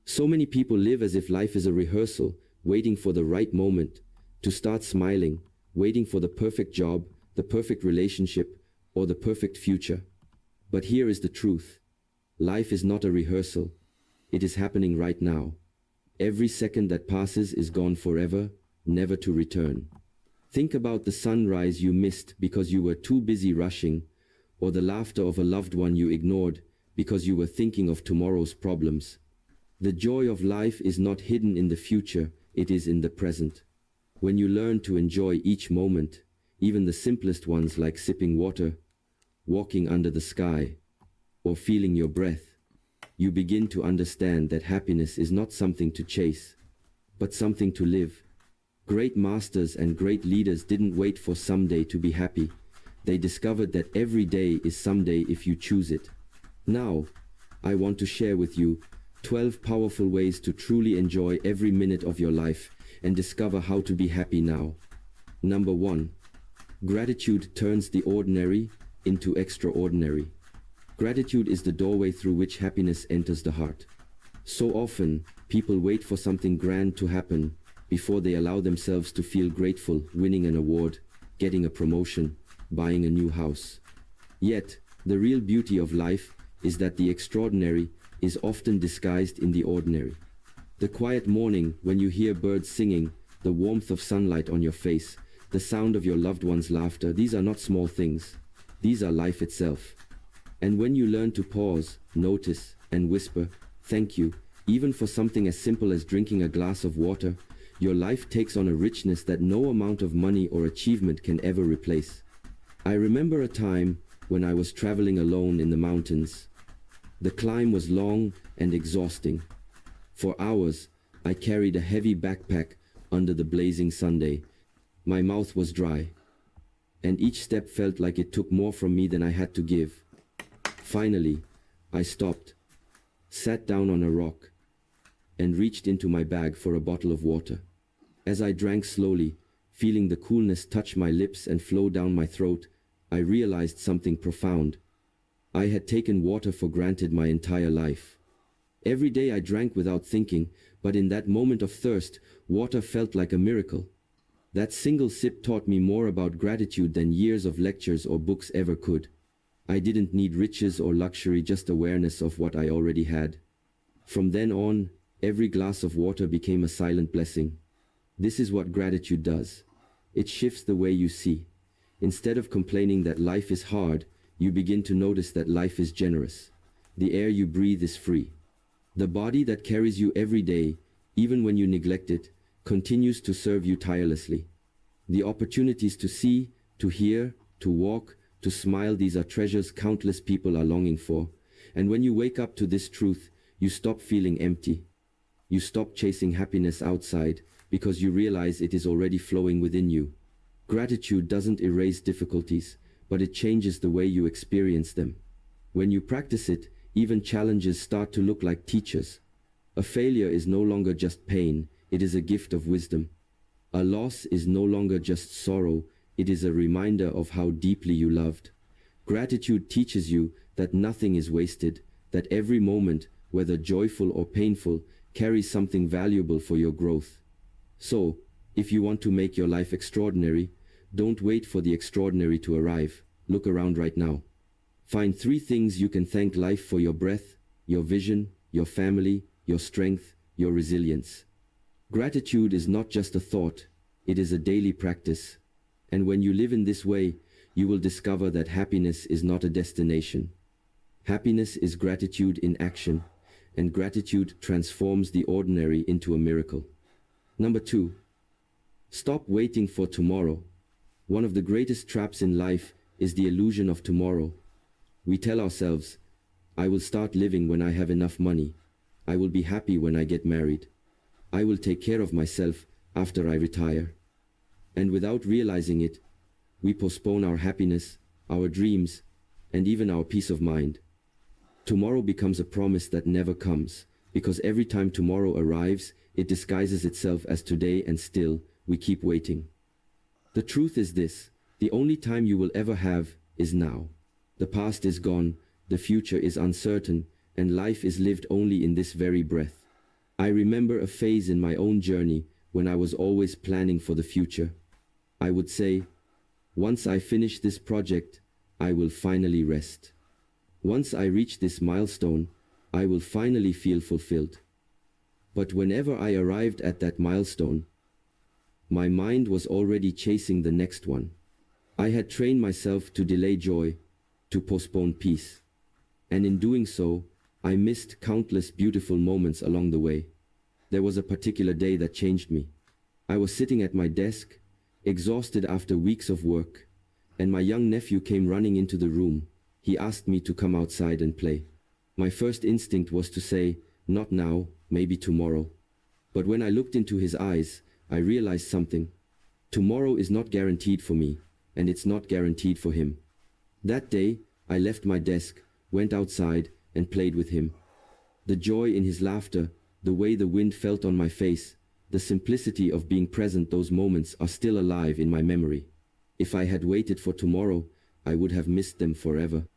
So many people live as if life is a rehearsal, waiting for the right moment to start smiling, waiting for the perfect job, the perfect relationship, or the perfect future. But here is the truth. Life is not a rehearsal. It is happening right now. Every second that passes is gone forever, never to return. Think about the sunrise you missed because you were too busy rushing, or the laughter of a loved one you ignored because you were thinking of tomorrow's problems. The joy of life is not hidden in the future, it is in the present. When you learn to enjoy each moment, even the simplest ones like sipping water, walking under the sky, or feeling your breath, you begin to understand that happiness is not something to chase, but something to live. Great masters and great leaders didn't wait for someday to be happy. They discovered that every day is someday if you choose it. Now, I want to share with you 12 powerful ways to truly enjoy every minute of your life and discover how to be happy now. Number 1. Gratitude turns the ordinary into extraordinary. Gratitude is the doorway through which happiness enters the heart. So often, people wait for something grand to happen before they allow themselves to feel grateful, winning an award, getting a promotion, buying a new house. Yet, the real beauty of life is that the extraordinary is often disguised in the ordinary. The quiet morning when you hear birds singing, the warmth of sunlight on your face, the sound of your loved one's laughter, these are not small things. These are life itself. And when you learn to pause, notice, and whisper, thank you, even for something as simple as drinking a glass of water, your life takes on a richness that no amount of money or achievement can ever replace. I remember a time when I was traveling alone in the mountains. The climb was long and exhausting. For hours, I carried a heavy backpack under the blazing sun. My mouth was dry, and each step felt like it took more from me than I had to give. Finally, I stopped, sat down on a rock, and reached into my bag for a bottle of water. As I drank slowly, feeling the coolness touch my lips and flow down my throat, I realized something profound. I had taken water for granted my entire life. Every day I drank without thinking, but in that moment of thirst, water felt like a miracle. That single sip taught me more about gratitude than years of lectures or books ever could. I didn't need riches or luxury, just awareness of what I already had. From then on, every glass of water became a silent blessing. This is what gratitude does. It shifts the way you see. Instead of complaining that life is hard, you begin to notice that life is generous. The air you breathe is free. The body that carries you every day, even when you neglect it, continues to serve you tirelessly. The opportunities to see, to hear, to walk, to smile, these are treasures countless people are longing for. And when you wake up to this truth, you stop feeling empty. You stop chasing happiness outside because you realize it is already flowing within you. Gratitude doesn't erase difficulties, but it changes the way you experience them. When you practice it, even challenges start to look like teachers. A failure is no longer just pain, it is a gift of wisdom. A loss is no longer just sorrow, it is a reminder of how deeply you loved. Gratitude teaches you that nothing is wasted, that every moment, whether joyful or painful, carries something valuable for your growth. So, if you want to make your life extraordinary, don't wait for the extraordinary to arrive. Look around right now. Find 3 things you can thank life for: your breath, your vision, your family, your strength, your resilience. Gratitude is not just a thought, it is a daily practice. And when you live in this way, you will discover that happiness is not a destination. Happiness is gratitude in action, and gratitude transforms the ordinary into a miracle. Number 2. Stop waiting for tomorrow. One of the greatest traps in life is the illusion of tomorrow. We tell ourselves, I will start living when I have enough money. I will be happy when I get married. I will take care of myself after I retire. And without realizing it, we postpone our happiness, our dreams, and even our peace of mind. Tomorrow becomes a promise that never comes, because every time tomorrow arrives, it disguises itself as today, and still, we keep waiting. The truth is this: the only time you will ever have is now. The past is gone, the future is uncertain, and life is lived only in this very breath. I remember a phase in my own journey when I was always planning for the future. I would say, once I finish this project, I will finally rest. Once I reach this milestone, I will finally feel fulfilled. But whenever I arrived at that milestone, my mind was already chasing the next one. I had trained myself to delay joy, to postpone peace. And in doing so, I missed countless beautiful moments along the way. There was a particular day that changed me. I was sitting at my desk, exhausted after weeks of work, and my young nephew came running into the room. He asked me to come outside and play. My first instinct was to say, not now, maybe tomorrow. But when I looked into his eyes, I realized something. Tomorrow is not guaranteed for me, and it's not guaranteed for him. That day, I left my desk, went outside, and played with him. The joy in his laughter, the way the wind felt on my face, the simplicity of being present, those moments are still alive in my memory. If I had waited for tomorrow, I would have missed them forever.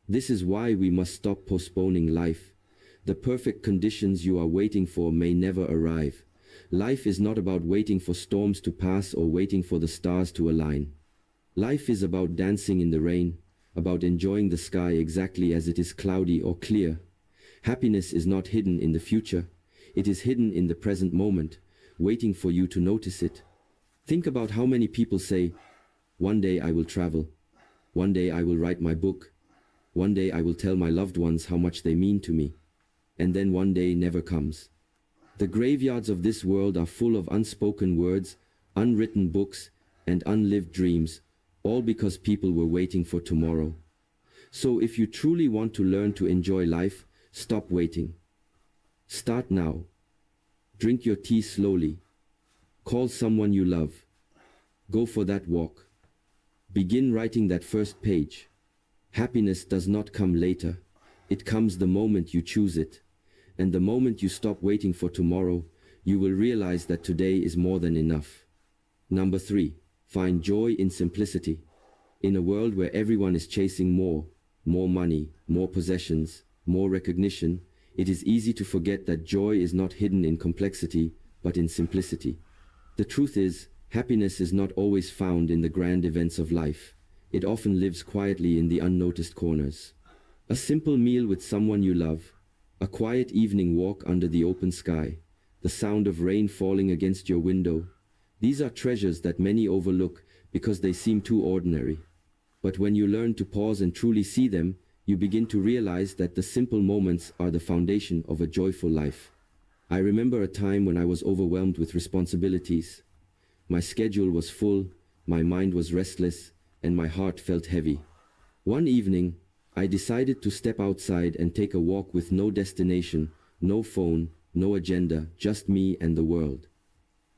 This is why we must stop postponing life. The perfect conditions you are waiting for may never arrive. Life is not about waiting for storms to pass or waiting for the stars to align. Life is about dancing in the rain, about enjoying the sky exactly as it is, cloudy or clear. Happiness is not hidden in the future. It is hidden in the present moment, waiting for you to notice it. Think about how many people say, one day I will travel. One day I will write my book. One day I will tell my loved ones how much they mean to me. And then one day never comes. The graveyards of this world are full of unspoken words, unwritten books, and unlived dreams, all because people were waiting for tomorrow. So if you truly want to learn to enjoy life, stop waiting. Start now. Drink your tea slowly. Call someone you love. Go for that walk. Begin writing that first page. Happiness does not come later. It comes the moment you choose it. And the moment you stop waiting for tomorrow, you will realize that today is more than enough. Number 3. Find joy in simplicity. In a world where everyone is chasing more money, more possessions, more recognition, it is easy to forget that joy is not hidden in complexity, but in simplicity. The truth is, happiness is not always found in the grand events of life. It often lives quietly in the unnoticed corners. A simple meal with someone you love, a quiet evening walk under the open sky, the sound of rain falling against your window. These are treasures that many overlook because they seem too ordinary. But when you learn to pause and truly see them, you begin to realize that the simple moments are the foundation of a joyful life. I remember a time when I was overwhelmed with responsibilities. My schedule was full, my mind was restless, and my heart felt heavy. One evening, I decided to step outside and take a walk with no destination, no phone, no agenda, just me and the world.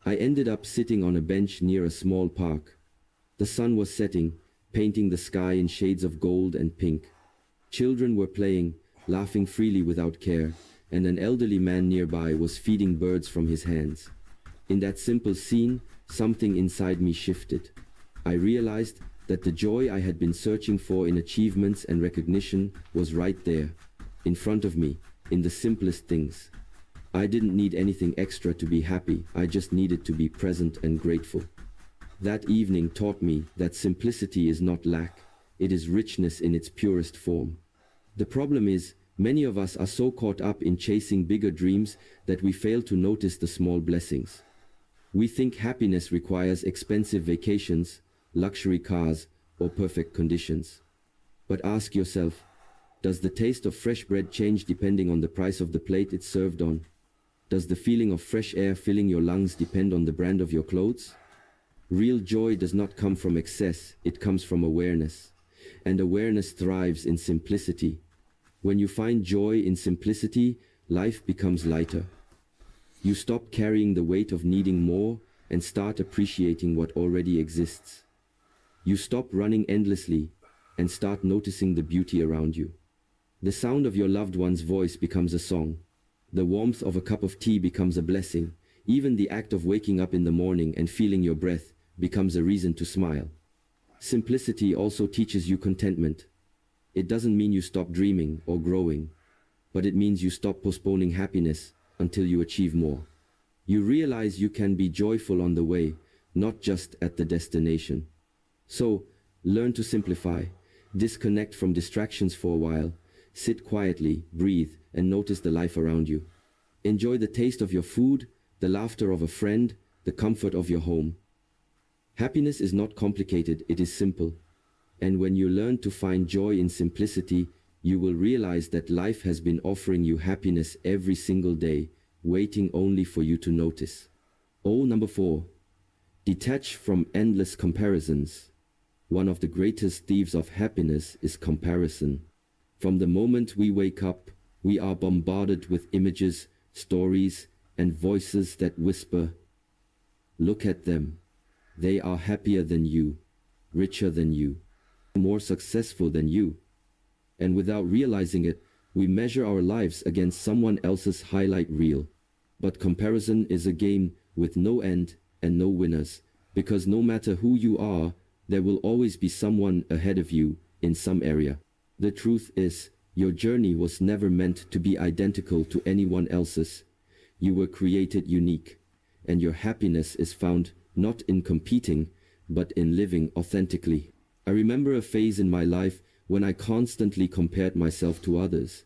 I ended up sitting on a bench near a small park. The sun was setting, painting the sky in shades of gold and pink. Children were playing, laughing freely without care, and an elderly man nearby was feeding birds from his hands. In that simple scene, something inside me shifted. I realized that the joy I had been searching for in achievements and recognition was right there, in front of me, in the simplest things. I didn't need anything extra to be happy, I just needed to be present and grateful. That evening taught me that simplicity is not lack, it is richness in its purest form. The problem is, many of us are so caught up in chasing bigger dreams that we fail to notice the small blessings. We think happiness requires expensive vacations, luxury cars, or perfect conditions. But ask yourself, does the taste of fresh bread change depending on the price of the plate it's served on? Does the feeling of fresh air filling your lungs depend on the brand of your clothes? Real joy does not come from excess, it comes from awareness. And awareness thrives in simplicity. When you find joy in simplicity, life becomes lighter. You stop carrying the weight of needing more and start appreciating what already exists. You stop running endlessly and start noticing the beauty around you. The sound of your loved one's voice becomes a song. The warmth of a cup of tea becomes a blessing. Even the act of waking up in the morning and feeling your breath becomes a reason to smile. Simplicity also teaches you contentment. It doesn't mean you stop dreaming or growing, but it means you stop postponing happiness until you achieve more. You realize you can be joyful on the way, not just at the destination. So, learn to simplify, disconnect from distractions for a while, sit quietly, breathe, and notice the life around you. Enjoy the taste of your food, the laughter of a friend, the comfort of your home. Happiness is not complicated, it is simple. And when you learn to find joy in simplicity, you will realize that life has been offering you happiness every single day, waiting only for you to notice. Number 4. Detach from endless comparisons. One of the greatest thieves of happiness is comparison. From the moment we wake up, we are bombarded with images, stories, and voices that whisper, "Look at them. They are happier than you, richer than you, more successful than you." And without realizing it, we measure our lives against someone else's highlight reel. But comparison is a game with no end and no winners, because no matter who you are, there will always be someone ahead of you in some area. The truth is, your journey was never meant to be identical to anyone else's. You were created unique, and your happiness is found not in competing, but in living authentically. I remember a phase in my life when I constantly compared myself to others.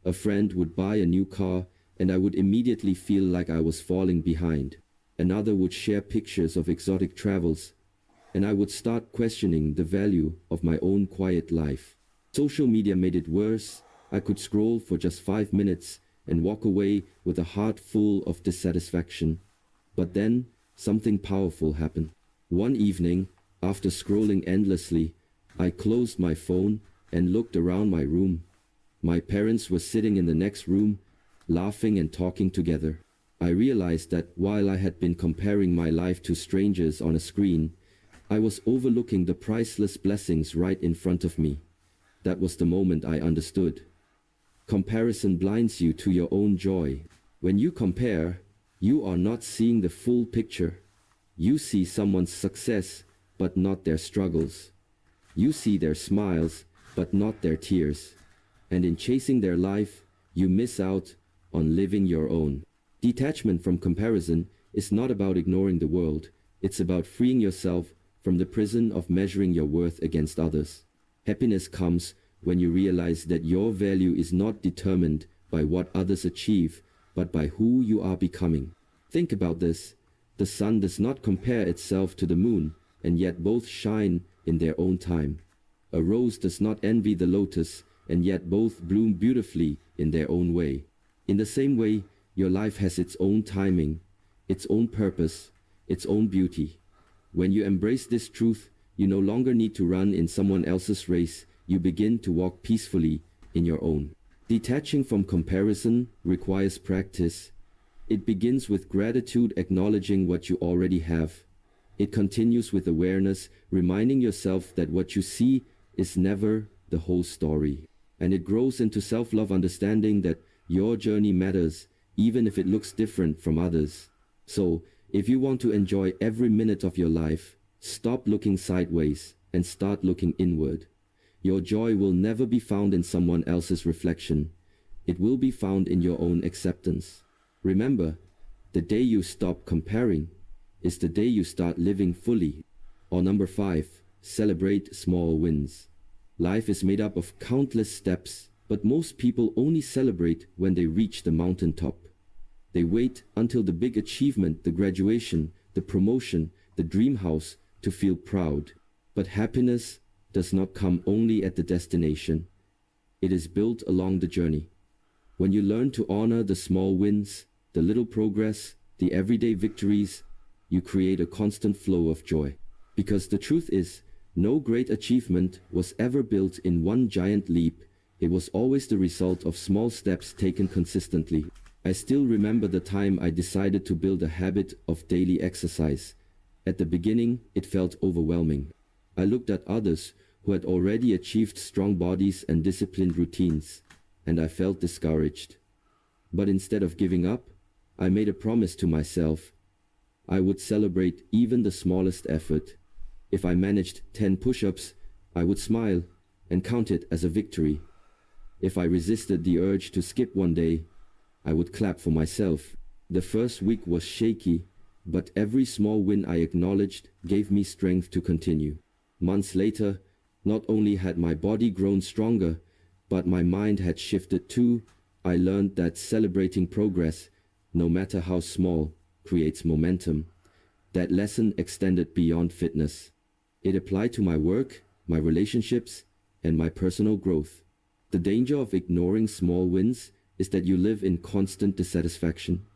A friend would buy a new car, and I would immediately feel like I was falling behind. Another would share pictures of exotic travels, and I would start questioning the value of my own quiet life. Social media made it worse. I could scroll for just 5 minutes and walk away with a heart full of dissatisfaction. But then, something powerful happened. One evening, after scrolling endlessly, I closed my phone and looked around my room. My parents were sitting in the next room, laughing and talking together. I realized that while I had been comparing my life to strangers on a screen, I was overlooking the priceless blessings right in front of me. That was the moment I understood. Comparison blinds you to your own joy. When you compare, you are not seeing the full picture. You see someone's success, but not their struggles. You see their smiles, but not their tears. And in chasing their life, you miss out on living your own. Detachment from comparison is not about ignoring the world. It's about freeing yourself from the prison of measuring your worth against others. Happiness comes when you realize that your value is not determined by what others achieve, but by who you are becoming. Think about this. The sun does not compare itself to the moon, and yet both shine in their own time. A rose does not envy the lotus, and yet both bloom beautifully in their own way. In the same way, your life has its own timing, its own purpose, its own beauty. When you embrace this truth, you no longer need to run in someone else's race. You begin to walk peacefully in your own. Detaching from comparison requires practice. It begins with gratitude, acknowledging what you already have. It continues with awareness, reminding yourself that what you see is never the whole story. And it grows into self-love, understanding that your journey matters, even if it looks different from others. So, if you want to enjoy every minute of your life, stop looking sideways and start looking inward. Your joy will never be found in someone else's reflection. It will be found in your own acceptance. Remember, the day you stop comparing is the day you start living fully. Number 5, celebrate small wins. Life is made up of countless steps, but most people only celebrate when they reach the mountaintop. They wait until the big achievement, the graduation, the promotion, the dream house, to feel proud. But happiness does not come only at the destination. It is built along the journey. When you learn to honor the small wins, the little progress, the everyday victories, you create a constant flow of joy. Because the truth is, no great achievement was ever built in one giant leap. It was always the result of small steps taken consistently. I still remember the time I decided to build a habit of daily exercise. At the beginning, it felt overwhelming. I looked at others who had already achieved strong bodies and disciplined routines, and I felt discouraged. But instead of giving up, I made a promise to myself. I would celebrate even the smallest effort. If I managed 10 push-ups, I would smile and count it as a victory. If I resisted the urge to skip one day, I would clap for myself. The first week was shaky, but every small win I acknowledged gave me strength to continue. Months later, not only had my body grown stronger, but my mind had shifted too. I learned that celebrating progress, no matter how small, creates momentum. That lesson extended beyond fitness. It applied to my work, my relationships, and my personal growth. The danger of ignoring small wins is that you live in constant dissatisfaction.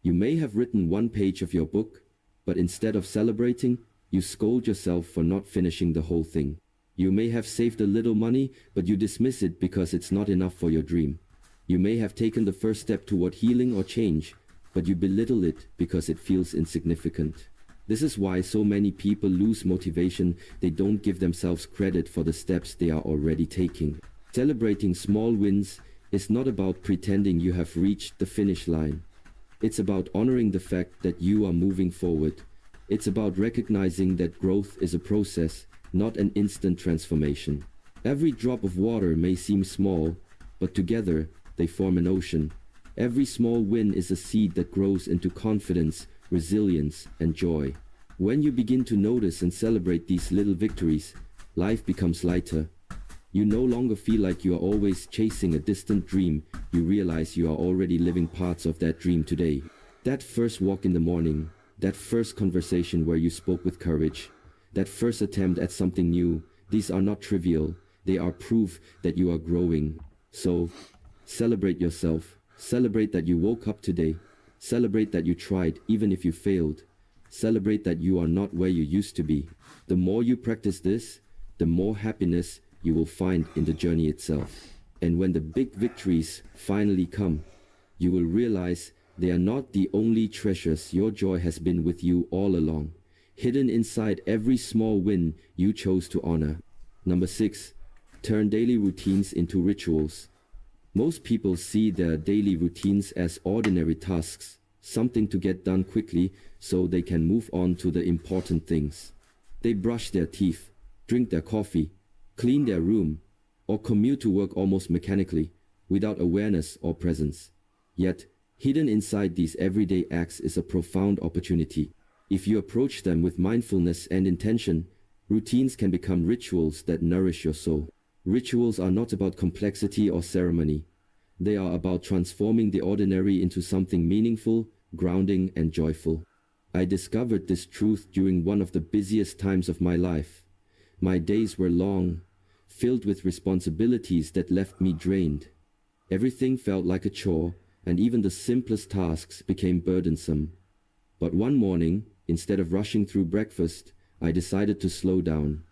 You may have written one page of your book, but instead of celebrating, you scold yourself for not finishing the whole thing. You may have saved a little money, but you dismiss it because it's not enough for your dream. You may have taken the first step toward healing or change, but you belittle it because it feels insignificant. This is why so many people lose motivation. They don't give themselves credit for the steps they are already taking. Celebrating small wins is not about pretending you have reached the finish line. It's about honoring the fact that you are moving forward. It's about recognizing that growth is a process, not an instant transformation. Every drop of water may seem small, but together they form an ocean. Every small win is a seed that grows into confidence, resilience, and joy. When you begin to notice and celebrate these little victories, life becomes lighter. You no longer feel like you are always chasing a distant dream. You realize you are already living parts of that dream today. That first walk in the morning, that first conversation where you spoke with courage, that first attempt at something new, these are not trivial. They are proof that you are growing. So, celebrate yourself. Celebrate that you woke up today. Celebrate that you tried even if you failed. Celebrate that you are not where you used to be. The more you practice this, the more happiness you will find in the journey itself. And when the big victories finally come, you will realize they are not the only treasures. Your joy has been with you all along, hidden inside every small win you chose to honor. Number 6, turn daily routines into rituals. Most people see their daily routines as ordinary tasks, something to get done quickly so they can move on to the important things. They brush their teeth, drink their coffee, clean their room, or commute to work almost mechanically, without awareness or presence. Yet, hidden inside these everyday acts is a profound opportunity. If you approach them with mindfulness and intention, routines can become rituals that nourish your soul. Rituals are not about complexity or ceremony. They are about transforming the ordinary into something meaningful, grounding, and joyful. I discovered this truth during one of the busiest times of my life. My days were long, filled with responsibilities that left me drained. Everything felt like a chore, and even the simplest tasks became burdensome. But one morning, instead of rushing through breakfast, I decided to slow down.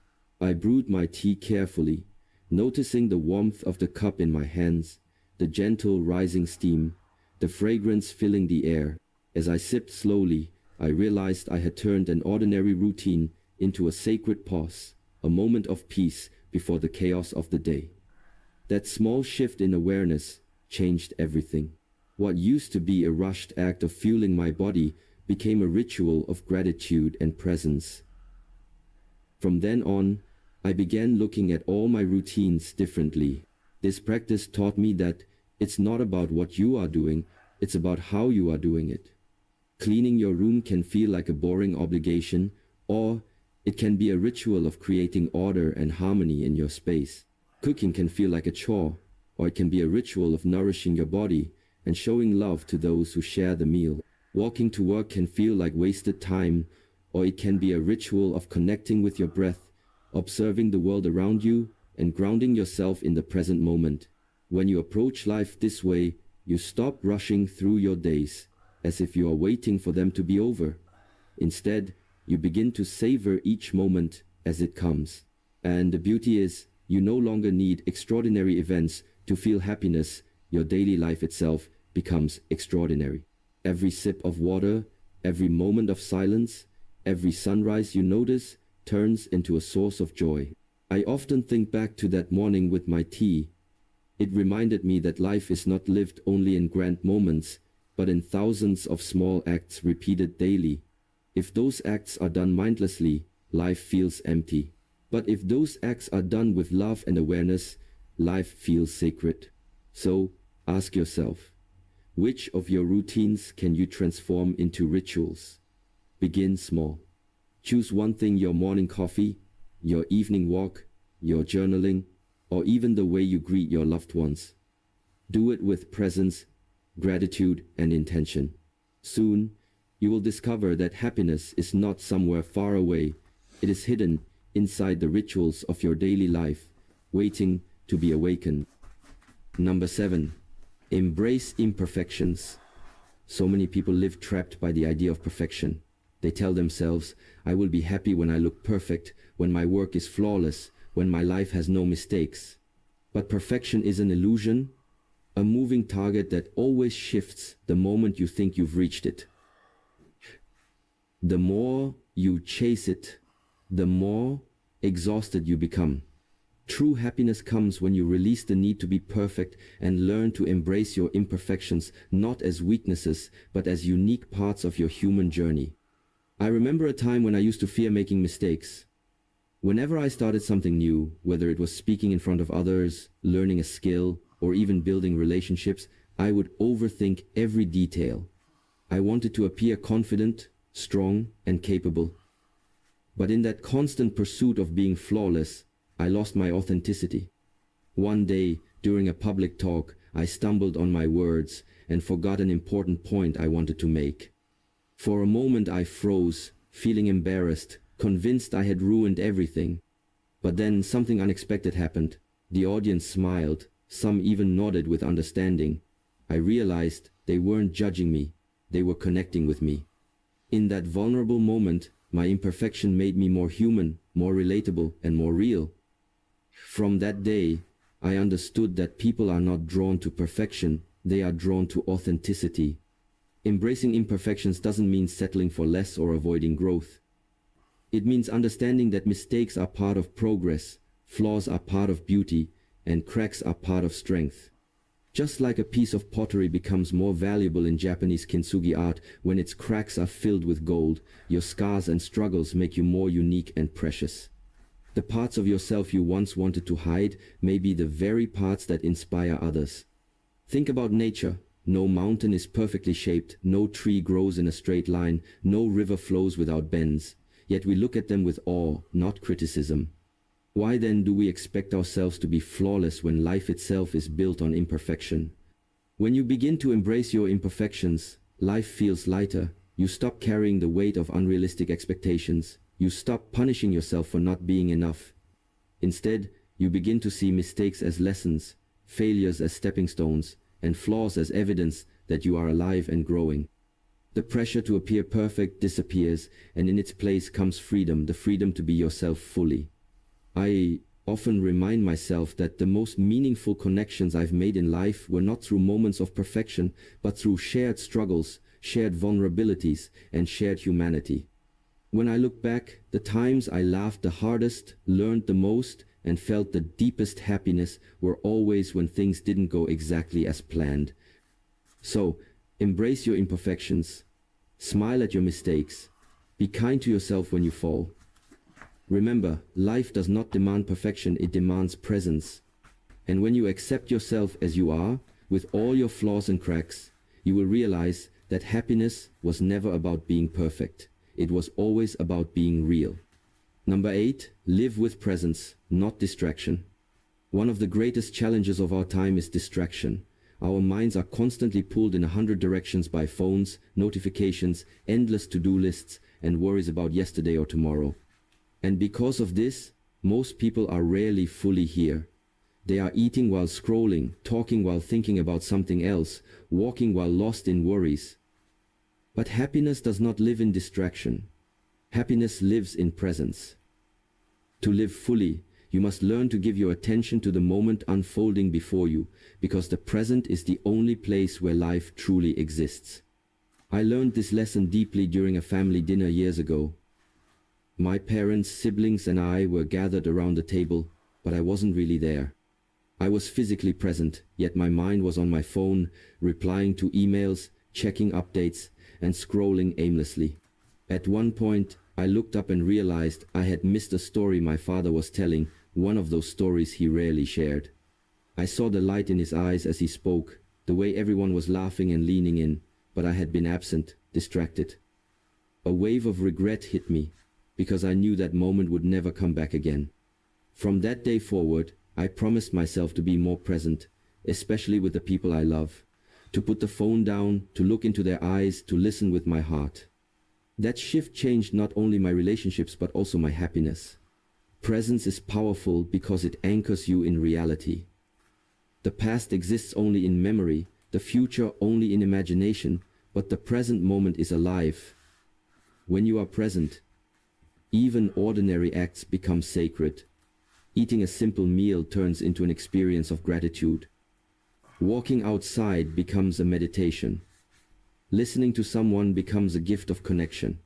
I brewed my tea carefully, noticing the warmth of the cup in my hands, the gentle rising steam, the fragrance filling the air. As I sipped slowly, I realized I had turned an ordinary routine into a sacred pause, a moment of peace before the chaos of the day. That small shift in awareness changed everything. What used to be a rushed act of fueling my body became a ritual of gratitude and presence. From then on, I began looking at all my routines differently. This practice taught me that it's not about what you are doing, it's about how you are doing it. Cleaning your room can feel like a boring obligation, or it can be a ritual of creating order and harmony in your space. Cooking can feel like a chore, or it can be a ritual of nourishing your body and showing love to those who share the meal. Walking to work can feel like wasted time, or it can be a ritual of connecting with your breath, observing the world around you, and grounding yourself in the present moment. When you approach life this way, you stop rushing through your days as if you are waiting for them to be over. Instead, you begin to savor each moment as it comes. And the beauty is, you no longer need extraordinary events to feel happiness. Your daily life itself becomes extraordinary. Every sip of water, every moment of silence, every sunrise you notice turns into a source of joy. I often think back to that morning with my tea. It reminded me that life is not lived only in grand moments, but in thousands of small acts repeated daily. If those acts are done mindlessly, life feels empty. But if those acts are done with love and awareness, life feels sacred. So, ask yourself, Which of your routines can you transform into rituals? Begin small. Choose one thing: your morning coffee, your evening walk, your journaling, or even the way you greet your loved ones. Do it with presence, gratitude, and intention. Soon, you will discover that happiness is not somewhere far away. It is hidden inside the rituals of your daily life, waiting to be awakened. Number 7. Embrace imperfections. So many people live trapped by the idea of perfection. They tell themselves, I will be happy when I look perfect, when my work is flawless, when my life has no mistakes. But perfection is an illusion, a moving target that always shifts the moment you think you've reached it. The more you chase it, the more exhausted you become. True happiness comes when you release the need to be perfect and learn to embrace your imperfections, not as weaknesses, but as unique parts of your human journey. I remember a time when I used to fear making mistakes. Whenever I started something new, whether it was speaking in front of others, learning a skill, or even building relationships, I would overthink every detail. I wanted to appear confident, strong, and capable. But in that constant pursuit of being flawless, I lost my authenticity. One day, during a public talk, I stumbled on my words and forgot an important point I wanted to make. For a moment I froze, feeling embarrassed, convinced I had ruined everything. But then something unexpected happened. The audience smiled, some even nodded with understanding. I realized they weren't judging me, they were connecting with me. In that vulnerable moment, my imperfection made me more human, more relatable, and more real. From that day, I understood that people are not drawn to perfection, they are drawn to authenticity. Embracing imperfections doesn't mean settling for less or avoiding growth. It means understanding that mistakes are part of progress, flaws are part of beauty, and cracks are part of strength. Just like a piece of pottery becomes more valuable in Japanese kintsugi art when its cracks are filled with gold, your scars and struggles make you more unique and precious. The parts of yourself you once wanted to hide may be the very parts that inspire others. Think about nature. No mountain is perfectly shaped, no tree grows in a straight line, no river flows without bends. Yet we look at them with awe, not criticism. Why then do we expect ourselves to be flawless when life itself is built on imperfection? When you begin to embrace your imperfections, life feels lighter. You stop carrying the weight of unrealistic expectations. You stop punishing yourself for not being enough. Instead, you begin to see mistakes as lessons, failures as stepping stones, and flaws as evidence that you are alive and growing. The pressure to appear perfect disappears, and in its place comes freedom, the freedom to be yourself fully. I often remind myself that the most meaningful connections I've made in life were not through moments of perfection, but through shared struggles, shared vulnerabilities, and shared humanity. When I look back, the times I laughed the hardest, learned the most, and felt the deepest happiness were always when things didn't go exactly as planned. So, embrace your imperfections. Smile at your mistakes. Be kind to yourself when you fall. Remember, life does not demand perfection, it demands presence. And when you accept yourself as you are, with all your flaws and cracks, you will realize that happiness was never about being perfect. It was always about being real. Number 8, live with presence, not distraction. One of the greatest challenges of our time is distraction. Our minds are constantly pulled in 100 directions by phones, notifications, endless to-do lists, and worries about yesterday or tomorrow. And because of this, most people are rarely fully here. They are eating while scrolling, talking while thinking about something else, walking while lost in worries. But happiness does not live in distraction. Happiness lives in presence. To live fully, you must learn to give your attention to the moment unfolding before you, because the present is the only place where life truly exists. I learned this lesson deeply during a family dinner years ago. My parents, siblings, and I were gathered around the table, but I wasn't really there. I was physically present, yet my mind was on my phone, replying to emails, checking updates, and scrolling aimlessly. At one point, I looked up and realized I had missed a story my father was telling, one of those stories he rarely shared. I saw the light in his eyes as he spoke, the way everyone was laughing and leaning in, but I had been absent, distracted. A wave of regret hit me, because I knew that moment would never come back again. From that day forward, I promised myself to be more present, especially with the people I love, to put the phone down, to look into their eyes, to listen with my heart. That shift changed not only my relationships but also my happiness. Presence is powerful because it anchors you in reality. The past exists only in memory, the future only in imagination, but the present moment is alive. When you are present, even ordinary acts become sacred. Eating a simple meal turns into an experience of gratitude. Walking outside becomes a meditation. Listening to someone becomes a gift of connection.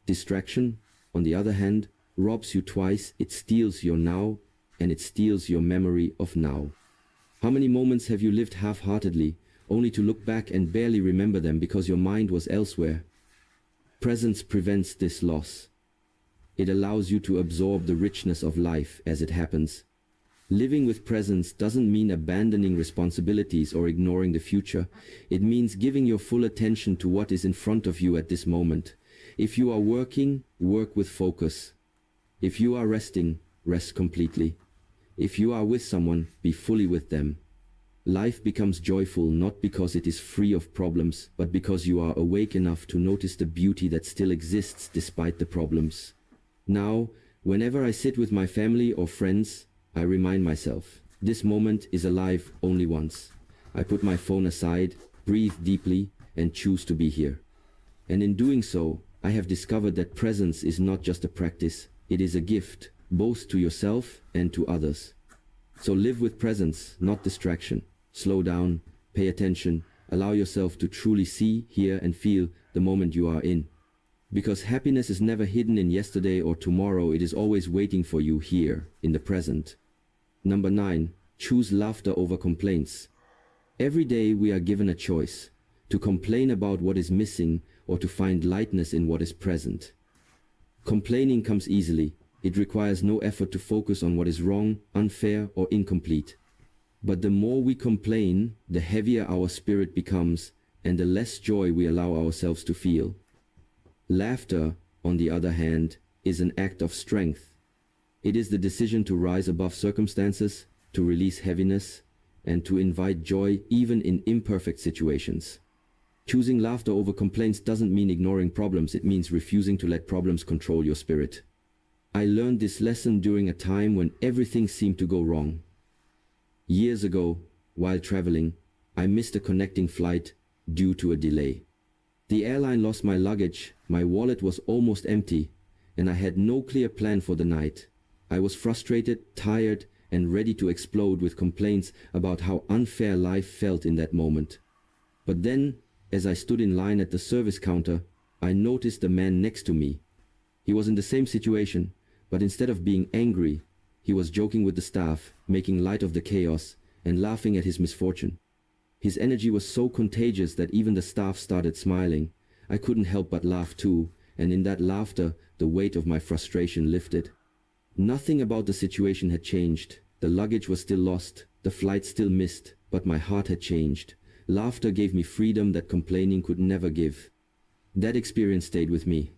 Distraction, on the other hand, robs you twice. It steals your now, and it steals your memory of now. How many moments have you lived half-heartedly, only to look back and barely remember them because your mind was elsewhere? Presence prevents this loss. It allows you to absorb the richness of life as it happens. Living with presence doesn't mean abandoning responsibilities or ignoring the future. It means giving your full attention to what is in front of you at this moment. If you are working, work with focus. If you are resting, rest completely. If you are with someone, be fully with them. Life becomes joyful not because it is free of problems, but because you are awake enough to notice the beauty that still exists despite the problems. Now, whenever I sit with my family or friends, I remind myself, this moment is alive only once. I put my phone aside, breathe deeply, and choose to be here. And in doing so, I have discovered that presence is not just a practice, it is a gift, both to yourself and to others. So live with presence, not distraction. Slow down, pay attention, allow yourself to truly see, hear, and feel the moment you are in. Because happiness is never hidden in yesterday or tomorrow, it is always waiting for you here, in the present. Number 9, choose laughter over complaints. Every day we are given a choice, to complain about what is missing or to find lightness in what is present. Complaining comes easily. It requires no effort to focus on what is wrong, unfair, or incomplete. But the more we complain, the heavier our spirit becomes, and the less joy we allow ourselves to feel. Laughter, on the other hand, is an act of strength. It is the decision to rise above circumstances, to release heaviness, and to invite joy even in imperfect situations. Choosing laughter over complaints doesn't mean ignoring problems, it means refusing to let problems control your spirit. I learned this lesson during a time when everything seemed to go wrong. Years ago, while traveling, I missed a connecting flight due to a delay. The airline lost my luggage, my wallet was almost empty, and I had no clear plan for the night. I was frustrated, tired, and ready to explode with complaints about how unfair life felt in that moment. But then, as I stood in line at the service counter, I noticed the man next to me. He was in the same situation, but instead of being angry, he was joking with the staff, making light of the chaos, and laughing at his misfortune. His energy was so contagious that even the staff started smiling. I couldn't help but laugh too, and in that laughter, the weight of my frustration lifted. Nothing about the situation had changed. The luggage was still lost, the flight still missed, but my heart had changed. Laughter gave me freedom that complaining could never give. That experience stayed with me.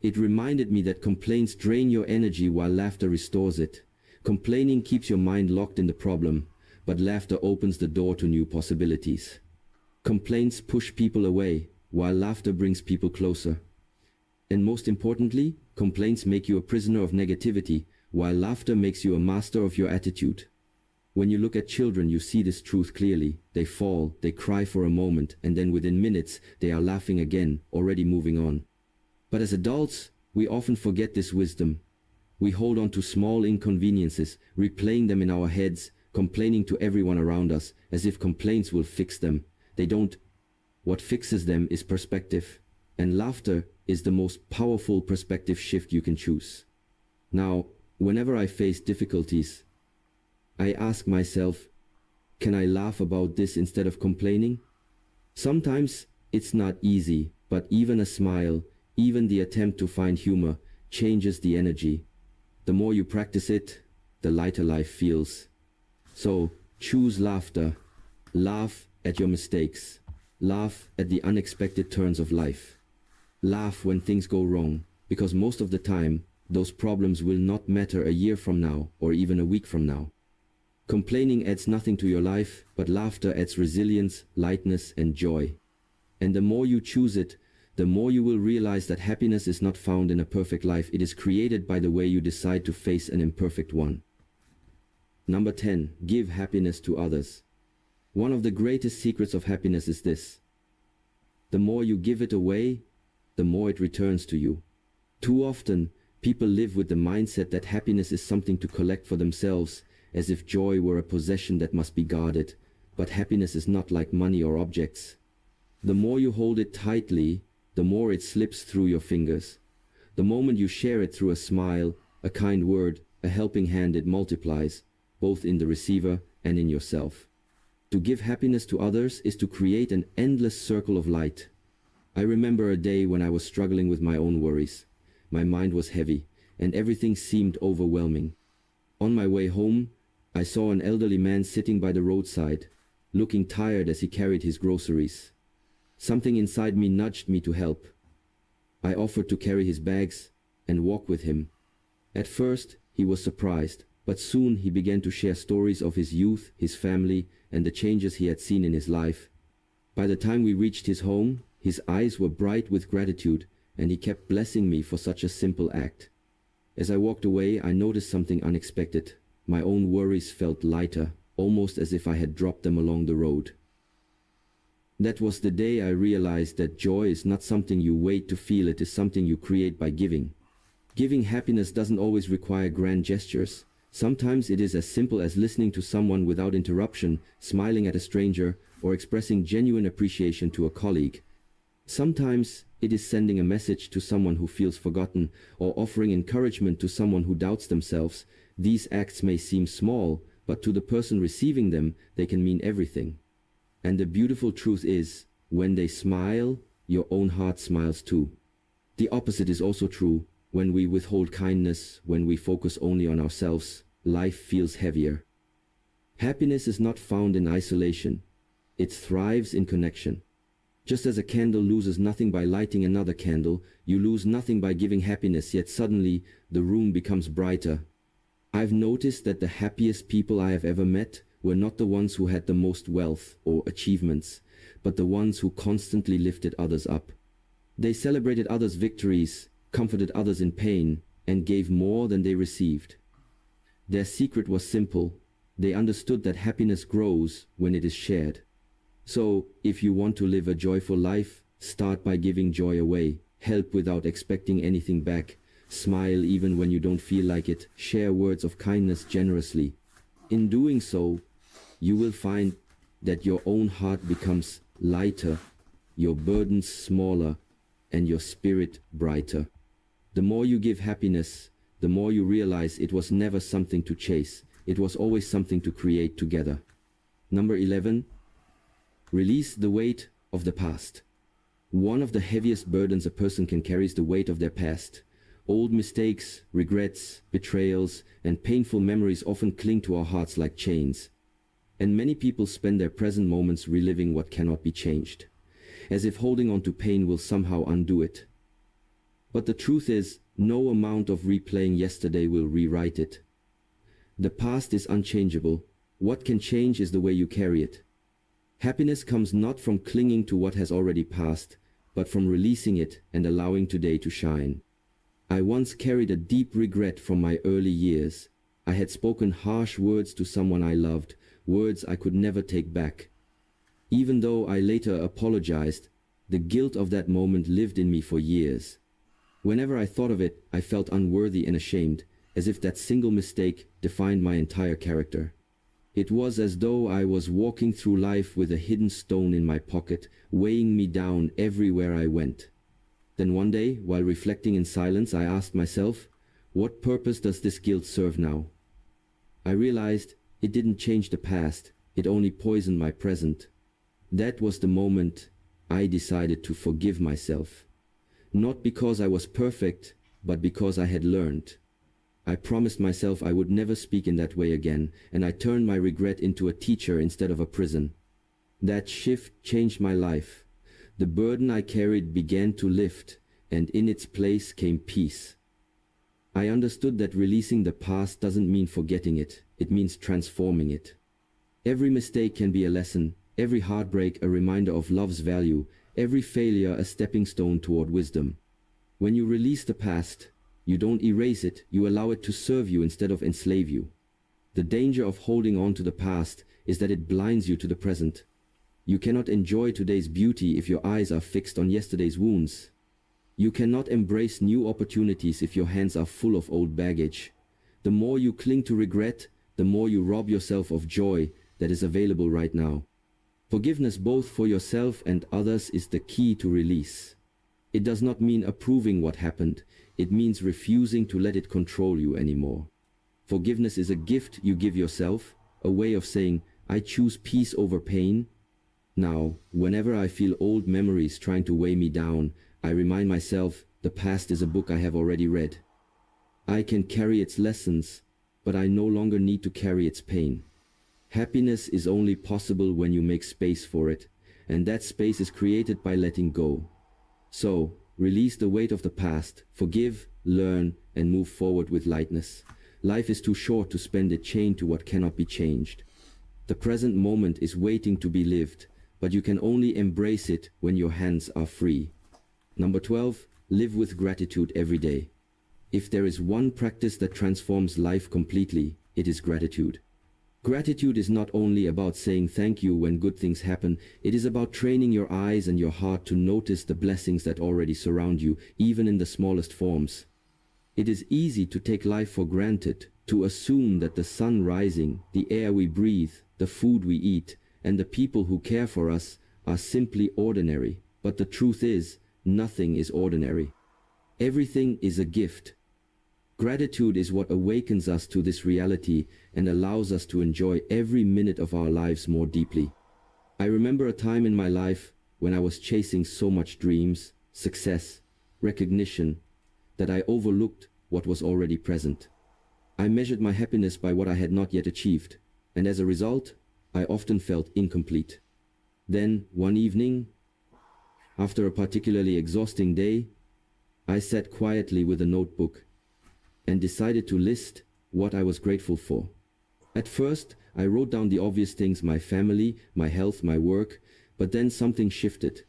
It reminded me that complaints drain your energy while laughter restores it. Complaining keeps your mind locked in the problem, but laughter opens the door to new possibilities. Complaints push people away, while laughter brings people closer. And most importantly, complaints make you a prisoner of negativity, while laughter makes you a master of your attitude. When you look at children, you see this truth clearly. They fall, they cry for a moment, and then within minutes, they are laughing again, already moving on. But as adults, we often forget this wisdom. We hold on to small inconveniences, replaying them in our heads, complaining to everyone around us, as if complaints will fix them. They don't. What fixes them is perspective. And laughter is the most powerful perspective shift you can choose. Now, whenever I face difficulties, I ask myself, can I laugh about this instead of complaining? Sometimes it's not easy, but even a smile, even the attempt to find humor, changes the energy. The more you practice it, the lighter life feels. So, choose laughter. Laugh at your mistakes. Laugh at the unexpected turns of life. Laugh when things go wrong, because most of the time, those problems will not matter a year from now or even a week from now. Complaining adds nothing to your life, but laughter adds resilience, lightness, and joy. And the more you choose it, the more you will realize that happiness is not found in a perfect life. It is created by the way you decide to face an imperfect one. Number 10. Give happiness to others. One of the greatest secrets of happiness is this: the more you give it away, the more it returns to you. Too often, people live with the mindset that happiness is something to collect for themselves, as if joy were a possession that must be guarded. But happiness is not like money or objects. The more you hold it tightly, the more it slips through your fingers. The moment you share it through a smile, a kind word, a helping hand, it multiplies, both in the receiver and in yourself. To give happiness to others is to create an endless circle of light. I remember a day when I was struggling with my own worries. My mind was heavy, and everything seemed overwhelming. On my way home, I saw an elderly man sitting by the roadside, looking tired as he carried his groceries. Something inside me nudged me to help. I offered to carry his bags and walk with him. At first, he was surprised, but soon he began to share stories of his youth, his family, and the changes he had seen in his life. By the time we reached his home, his eyes were bright with gratitude, and he kept blessing me for such a simple act. As I walked away, I noticed something unexpected. My own worries felt lighter, almost as if I had dropped them along the road. That was the day I realized that joy is not something you wait to feel, it is something you create by giving. Giving happiness doesn't always require grand gestures. Sometimes it is as simple as listening to someone without interruption, smiling at a stranger, or expressing genuine appreciation to a colleague. Sometimes it is sending a message to someone who feels forgotten, or offering encouragement to someone who doubts themselves. These acts may seem small, but to the person receiving them, they can mean everything. And the beautiful truth is, when they smile, your own heart smiles too. The opposite is also true. When we withhold kindness, when we focus only on ourselves, life feels heavier. Happiness is not found in isolation. It thrives in connection. Just as a candle loses nothing by lighting another candle, you lose nothing by giving happiness, yet suddenly the room becomes brighter. I've noticed that the happiest people I have ever met were not the ones who had the most wealth or achievements, but the ones who constantly lifted others up. They celebrated others' victories, comforted others in pain, and gave more than they received. Their secret was simple. They understood that happiness grows when it is shared. So, if you want to live a joyful life, start by giving joy away. Help without expecting anything back. Smile even when you don't feel like it. Share words of kindness generously. In doing so, you will find that your own heart becomes lighter, your burdens smaller, and your spirit brighter. The more you give happiness, the more you realize it was never something to chase. It was always something to create together. Number 11. Release the weight of the past. One of the heaviest burdens a person can carry is the weight of their past. Old mistakes, regrets, betrayals, and painful memories often cling to our hearts like chains. And many people spend their present moments reliving what cannot be changed, as if holding on to pain will somehow undo it. But the truth is, no amount of replaying yesterday will rewrite it. The past is unchangeable. What can change is the way you carry it. Happiness comes not from clinging to what has already passed, but from releasing it and allowing today to shine. I once carried a deep regret from my early years. I had spoken harsh words to someone I loved, words I could never take back. Even though I later apologized, the guilt of that moment lived in me for years. Whenever I thought of it, I felt unworthy and ashamed, as if that single mistake defined my entire character. It was as though I was walking through life with a hidden stone in my pocket, weighing me down everywhere I went. Then one day, while reflecting in silence, I asked myself, what purpose does this guilt serve now? I realized it didn't change the past, it only poisoned my present. That was the moment I decided to forgive myself. Not because I was perfect, but because I had learned. I promised myself I would never speak in that way again, and I turned my regret into a teacher instead of a prison. That shift changed my life. The burden I carried began to lift, and in its place came peace. I understood that releasing the past doesn't mean forgetting it, it means transforming it. Every mistake can be a lesson, every heartbreak a reminder of love's value, every failure a stepping stone toward wisdom. When you release the past, you don't erase it, you allow it to serve you instead of enslave you. The danger of holding on to the past is that it blinds you to the present. You cannot enjoy today's beauty if your eyes are fixed on yesterday's wounds. You cannot embrace new opportunities if your hands are full of old baggage. The more you cling to regret, the more you rob yourself of joy that is available right now. Forgiveness both for yourself and others is the key to release. It does not mean approving what happened, it means refusing to let it control you anymore. Forgiveness is a gift you give yourself, a way of saying, I choose peace over pain. Now, whenever I feel old memories trying to weigh me down, I remind myself the past is a book I have already read. I can carry its lessons, but I no longer need to carry its pain. Happiness is only possible when you make space for it, and that space is created by letting go. So, release the weight of the past, forgive, learn, and move forward with lightness. Life is too short to spend it chained to what cannot be changed. The present moment is waiting to be lived, but you can only embrace it when your hands are free. Number 12, live with gratitude every day. If there is one practice that transforms life completely, it is gratitude. Gratitude is not only about saying thank you when good things happen, it is about training your eyes and your heart to notice the blessings that already surround you, even in the smallest forms. It is easy to take life for granted, to assume that the sun rising, the air we breathe, the food we eat, and the people who care for us are simply ordinary. But the truth is, nothing is ordinary. Everything is a gift. Gratitude is what awakens us to this reality and allows us to enjoy every minute of our lives more deeply. I remember a time in my life when I was chasing so much dreams, success, recognition, that I overlooked what was already present. I measured my happiness by what I had not yet achieved, and as a result, I often felt incomplete. Then, one evening, after a particularly exhausting day, I sat quietly with a notebook and decided to list what I was grateful for. At first, I wrote down the obvious things: my family, my health, my work, but then something shifted.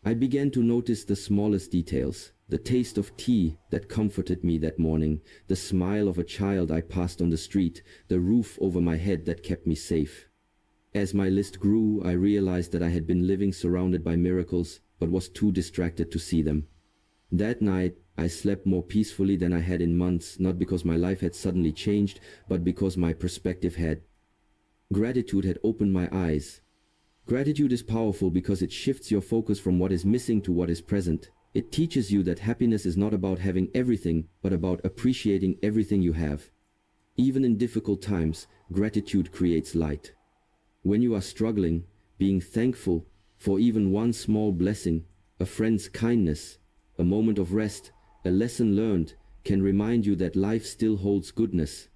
I began to notice the smallest details: the taste of tea that comforted me that morning, the smile of a child I passed on the street, the roof over my head that kept me safe. As my list grew, I realized that I had been living surrounded by miracles, but was too distracted to see them. That night, I slept more peacefully than I had in months, not because my life had suddenly changed, but because my perspective had. Gratitude had opened my eyes. Gratitude is powerful because it shifts your focus from what is missing to what is present. It teaches you that happiness is not about having everything, but about appreciating everything you have. Even in difficult times, gratitude creates light. When you are struggling, being thankful for even one small blessing, a friend's kindness, a moment of rest, a lesson learned, can remind you that life still holds goodness.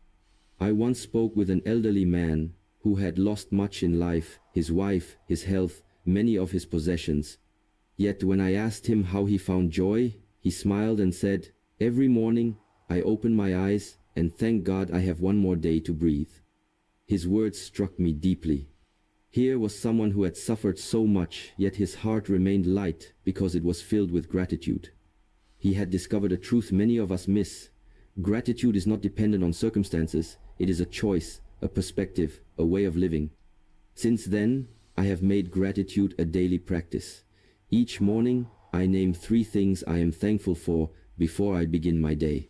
I once spoke with an elderly man who had lost much in life: his wife, his health, many of his possessions. Yet when I asked him how he found joy, he smiled and said, "Every morning, I open my eyes and thank God I have one more day to breathe." His words struck me deeply. Here was someone who had suffered so much, yet his heart remained light because it was filled with gratitude. He had discovered a truth many of us miss. Gratitude is not dependent on circumstances. It is a choice, a perspective, a way of living. Since then, I have made gratitude a daily practice. Each morning, I name 3 things I am thankful for before I begin my day.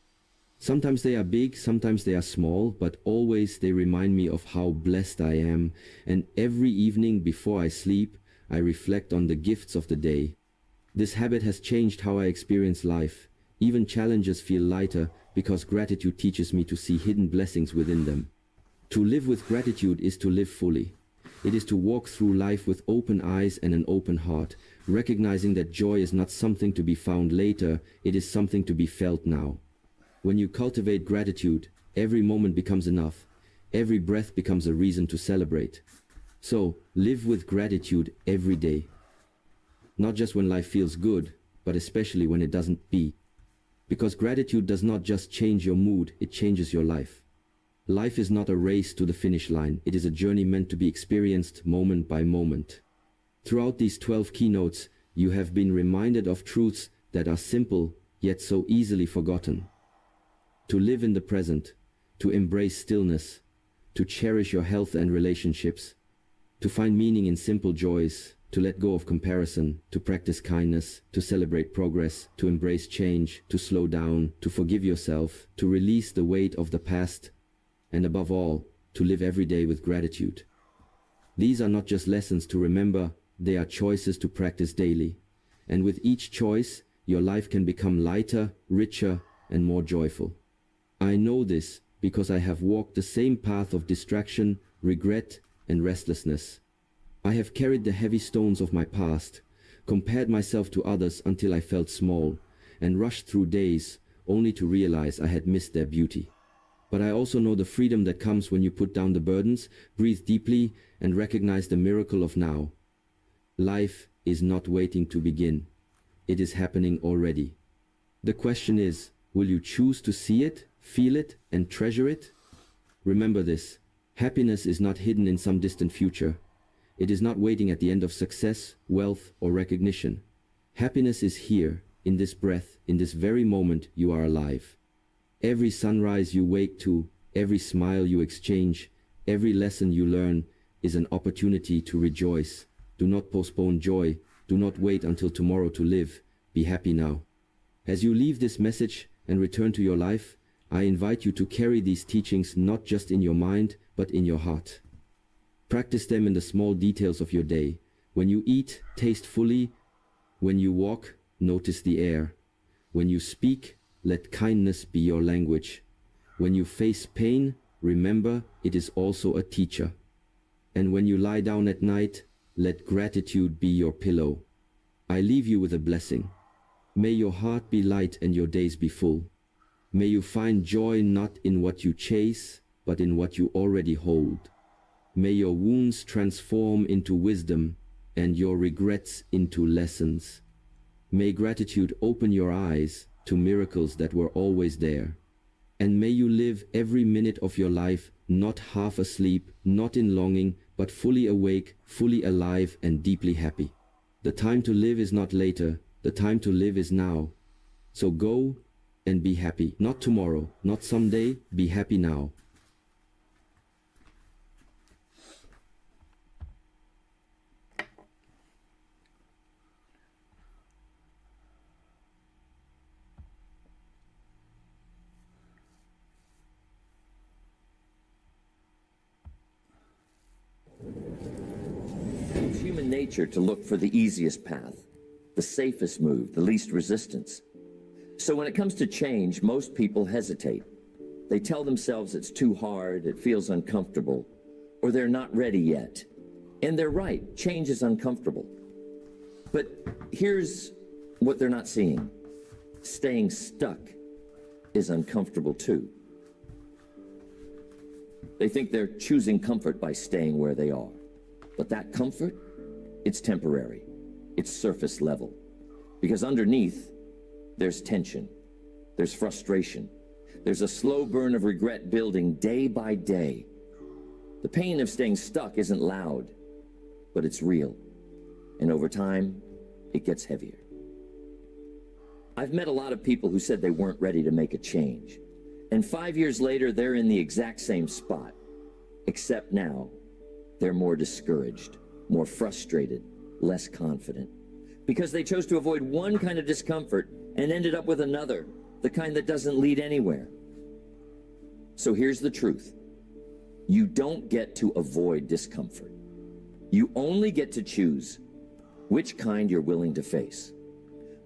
Sometimes they are big, sometimes they are small, but always they remind me of how blessed I am. And every evening before I sleep, I reflect on the gifts of the day. This habit has changed how I experience life. Even challenges feel lighter because gratitude teaches me to see hidden blessings within them. To live with gratitude is to live fully. It is to walk through life with open eyes and an open heart, recognizing that joy is not something to be found later, it is something to be felt now. When you cultivate gratitude, every moment becomes enough. Every breath becomes a reason to celebrate. So, live with gratitude every day. Not just when life feels good, but especially when it doesn't be. Because gratitude does not just change your mood, it changes your life. Life is not a race to the finish line, it is a journey meant to be experienced moment by moment. Throughout these 12 keynotes, you have been reminded of truths that are simple, yet so easily forgotten. To live in the present, to embrace stillness, to cherish your health and relationships, to find meaning in simple joys, to let go of comparison, to practice kindness, to celebrate progress, to embrace change, to slow down, to forgive yourself, to release the weight of the past, and above all, to live every day with gratitude. These are not just lessons to remember, they are choices to practice daily. And with each choice, your life can become lighter, richer, and more joyful. I know this because I have walked the same path of distraction, regret, and restlessness. I have carried the heavy stones of my past, compared myself to others until I felt small, and rushed through days only to realize I had missed their beauty. But I also know the freedom that comes when you put down the burdens, breathe deeply, and recognize the miracle of now. Life is not waiting to begin. It is happening already. The question is, will you choose to see it, feel it, and treasure it? Remember this, happiness is not hidden in some distant future. It is not waiting at the end of success, wealth, or recognition. Happiness is here, in this breath, in this very moment you are alive. Every sunrise you wake to, every smile you exchange, every lesson you learn is an opportunity to rejoice. Do not postpone joy. Do not wait until tomorrow to live. Be happy now. As you leave this message and return to your life, I invite you to carry these teachings not just in your mind, but in your heart. Practice them in the small details of your day. When you eat, taste fully. When you walk, notice the air. When you speak, let kindness be your language. When you face pain, remember it is also a teacher. And when you lie down at night, let gratitude be your pillow. I leave you with a blessing. May your heart be light and your days be full. May you find joy not in what you chase, but in what you already hold. May your wounds transform into wisdom and your regrets into lessons. May gratitude open your eyes to miracles that were always there. And may you live every minute of your life not half asleep, not in longing, but fully awake, fully alive, and deeply happy. The time to live is not later, the time to live is now. So go and be happy. Not tomorrow, not someday, be happy now. It's human nature to look for the easiest path, the safest move, the least resistance. So when it comes to change, most people hesitate. They tell themselves it's too hard, it feels uncomfortable, or they're not ready yet. And they're right, change is uncomfortable. But here's what they're not seeing. Staying stuck is uncomfortable too. They think they're choosing comfort by staying where they are. But that comfort, it's temporary. It's surface level. Because underneath, there's tension. There's frustration. There's a slow burn of regret building day by day. The pain of staying stuck isn't loud, but it's real. And over time, it gets heavier. I've met a lot of people who said they weren't ready to make a change. And 5 years later, they're in the exact same spot. Except now, they're more discouraged, more frustrated, less confident. Because they chose to avoid one kind of discomfort and ended up with another, the kind that doesn't lead anywhere. So here's the truth. You don't get to avoid discomfort. You only get to choose which kind you're willing to face.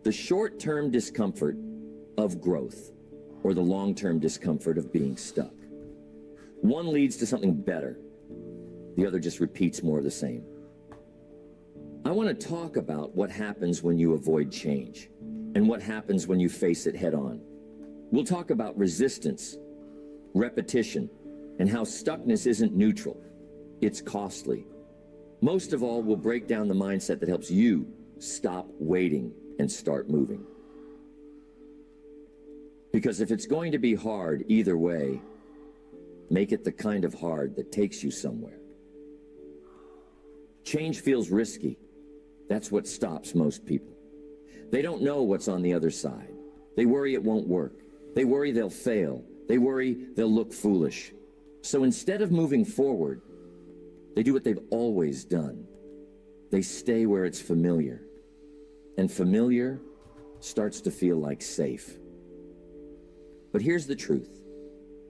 The short-term discomfort of growth, or the long-term discomfort of being stuck. One leads to something better. The other just repeats more of the same. I want to talk about what happens when you avoid change and what happens when you face it head on. We'll talk about resistance, repetition, and how stuckness isn't neutral. It's costly. Most of all, we'll break down the mindset that helps you stop waiting and start moving. Because if it's going to be hard either way, make it the kind of hard that takes you somewhere. Change feels risky. That's what stops most people. They don't know what's on the other side. They worry it won't work. They worry they'll fail. They worry they'll look foolish. So instead of moving forward, they do what they've always done. They stay where it's familiar. And familiar starts to feel like safe. But here's the truth.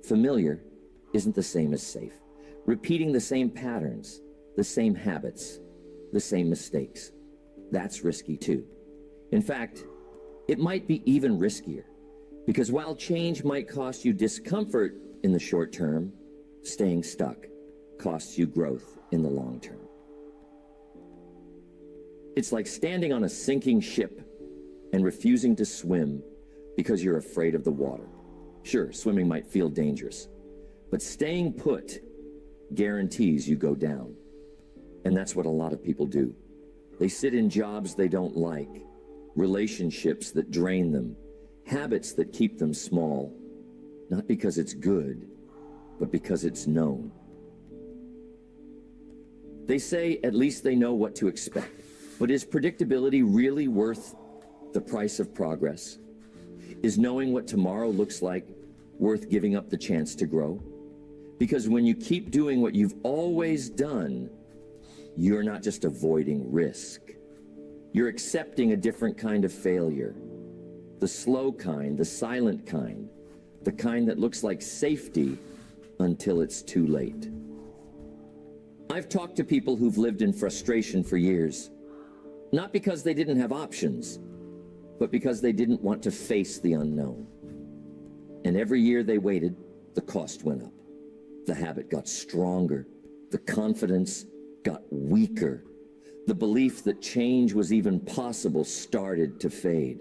Familiar isn't the same as safe. Repeating the same patterns, the same habits, the same mistakes, that's risky too. In fact, it might be even riskier, because while change might cost you discomfort in the short term, staying stuck costs you growth in the long term. It's like standing on a sinking ship and refusing to swim because you're afraid of the water. Sure, swimming might feel dangerous, but staying put guarantees you go down. And that's what a lot of people do. They sit in jobs they don't like, relationships that drain them, habits that keep them small, not because it's good, but because it's known. They say at least they know what to expect, but is predictability really worth the price of progress? Is knowing what tomorrow looks like worth giving up the chance to grow? Because when you keep doing what you've always done, you're not just avoiding risk. You're accepting a different kind of failure. The slow kind, the silent kind, the kind that looks like safety until it's too late. I've talked to people who've lived in frustration for years, not because they didn't have options, but because they didn't want to face the unknown. And every year they waited, the cost went up. The habit got stronger. The confidence got weaker. The belief that change was even possible started to fade.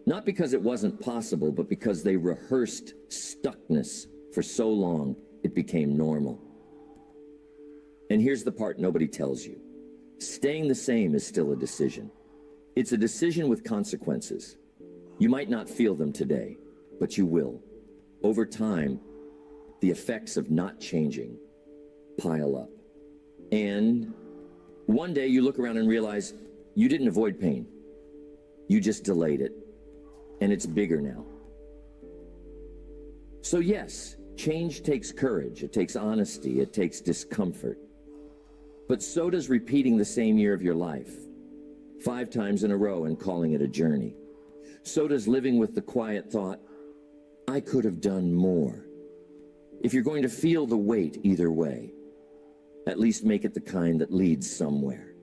Not because it wasn't possible, but because they rehearsed stuckness for so long, it became normal. And here's the part nobody tells you. Staying the same is still a decision. It's a decision with consequences. You might not feel them today, but you will. Over time, the effects of not changing pile up. And one day you look around and realize you didn't avoid pain. You just delayed it. And it's bigger now. So yes, change takes courage. It takes honesty. It takes discomfort. But so does repeating the same year of your life 5 times in a row and calling it a journey. So does living with the quiet thought, I could have done more. If you're going to feel the weight either way, at least make it the kind that leads somewhere.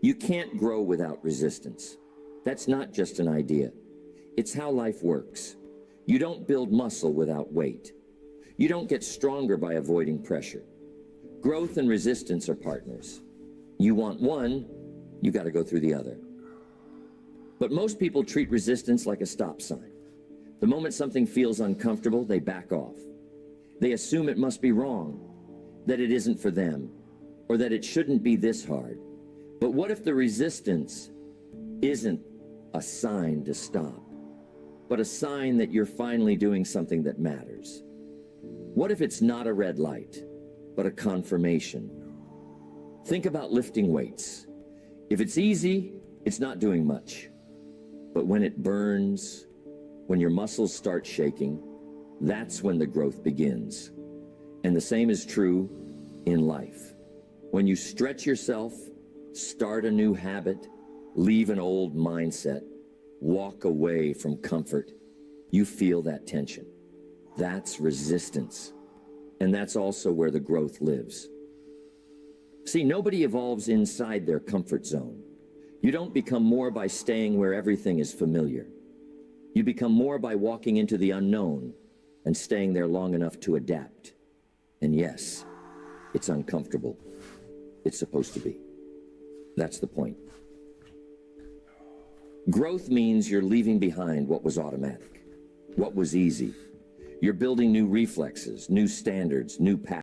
You can't grow without resistance. That's not just an idea. It's how life works. You don't build muscle without weight. You don't get stronger by avoiding pressure. Growth and resistance are partners. You want one, you got to go through the other. But most people treat resistance like a stop sign. The moment something feels uncomfortable, they back off. They assume it must be wrong, that it isn't for them, or that it shouldn't be this hard. But what if the resistance isn't a sign to stop, but a sign that you're finally doing something that matters? What if it's not a red light, but a confirmation? Think about lifting weights. If it's easy, it's not doing much. But when it burns, when your muscles start shaking, that's when the growth begins. And the same is true in life. When you stretch yourself, start a new habit, leave an old mindset, walk away from comfort, you feel that tension. That's resistance. And that's also where the growth lives. See, nobody evolves inside their comfort zone. You don't become more by staying where everything is familiar. You become more by walking into the unknown and staying there long enough to adapt. And yes, it's uncomfortable. It's supposed to be. That's the point. Growth means you're leaving behind what was automatic, what was easy. You're building new reflexes, new standards, new patterns.